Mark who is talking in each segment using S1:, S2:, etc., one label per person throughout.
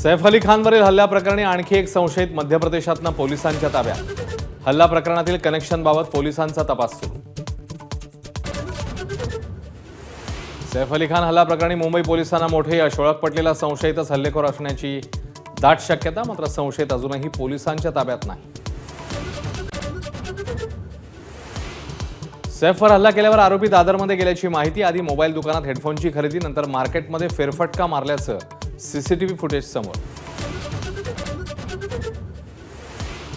S1: सैफ अली खानवरील हल्ल्याप्रकरणी आणखी एक संशयित मध्य प्रदेशातनं पोलिसांच्या ताब्यात। हल्ला प्रकरणातील कनेक्शनबाबत पोलिसांचा तपास सुरू। सैफ अली खान हल्ला प्रकरणी मुंबई पोलिसांना मोठे यश। ओळख पटलेला संशयितच हल्लेखोर असण्याची दाट शक्यता, मात्र संशयित अजूनही पोलिसांच्या ताब्यात नाही। सैफवर हल्ला केल्यावर आरोपी दादरमध्ये गेल्याची माहिती। आधी मोबाईल दुकानात हेडफोनची खरेदी, नंतर मार्केटमध्ये फेरफटका मारल्याचं सीसीटीव्ही फुटेज समोर।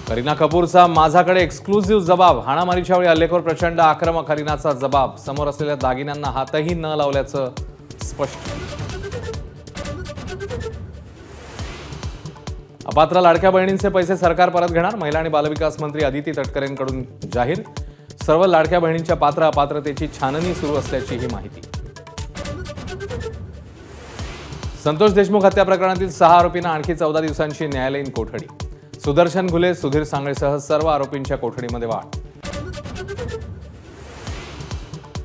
S1: करीना कपूरचा माझाकडे एक्सक्लुझिव्ह जबाब। हाणामारीच्या वेळी हल्लेखोर प्रचंड आक्रमक। करीनाचा जबाब, समोर असलेल्या दागिन्यांना हातही न लावल्याचं स्पष्ट। अपात्र लाडक्या बहिणींचे पैसे सरकार परत घेणार। महिला आणि बालविकास मंत्री अदिती तटकरेंकडून जाहीर। सर्व लाडक्या बहिणींच्या पात्र अपात्रतेची छाननी सुरू असल्याची ही माहिती। संतोष देशमुख हत्या प्रकरणातील 6 आरोपींना आणखी 14 दिवसांची न्यायालयीन कोठडी। सुदर्शन घुले, सुधीर सांगळेसह सर्व आरोपींच्या कोठडीमध्ये वाढ।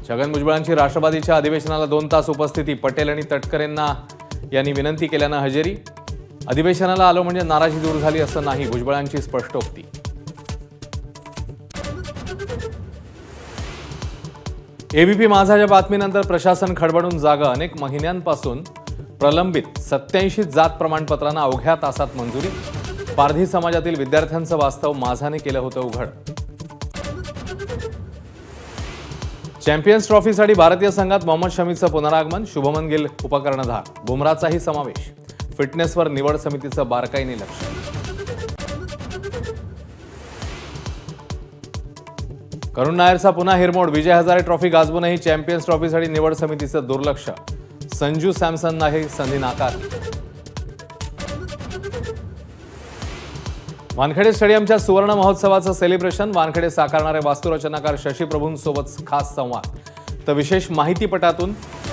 S1: छगन भुजबळांची राष्ट्रवादीच्या अधिवेशनाला 2 तास उपस्थिती। पटेल आणि तटकरेंना यांनी विनंती केल्यानं हजेरी। अधिवेशनाला आलो म्हणजे नाराजी दूर झाली असं नाही, भुजबळांची स्पष्टोक्ती। एबीपी माझाच्या बातमीनंतर प्रशासन खडबडून जागा। अनेक महिन्यांपासून प्रलंबित 87 जात प्रमाणपत्रांना अवघ्या तासात मंजुरी। पारधी समाजातील विद्यार्थ्यांचं वास्तव माझाने केलं होतं उघड। चॅम्पियन्स ट्रॉफीसाठी भारतीय संघात मोहम्मद शमीचं पुनरागमन। शुभमन गिल उपकर्णधार, बुमराचाही समावेश। फिटनेसवर निवड समितीचं बारकाईने लक्ष। करुण नायरचा पुन्हा हिरमोड। विजय हजारे ट्रॉफी गाजवूनही चॅम्पियन्स ट्रॉफीसाठी निवड समितीचं दुर्लक्ष। संजू सॅमसनलाही संधी नाकारली। वानखेडे स्टेडियमच्या सुवर्ण महोत्सवाचं सेलिब्रेशन। वानखेडे साकारणारे वास्तुरचनाकार शशी प्रभूंसोबत खास संवाद। तर विशेष माहितीपटातून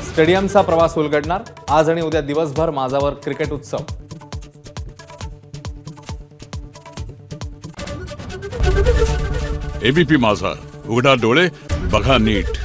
S1: स्टेडियमचा प्रवास उलगडणार। आज आणि उद्या दिवसभर माझावर क्रिकेट उत्सव।
S2: एबीपी माझा, उघडा डोळे बघा नीट।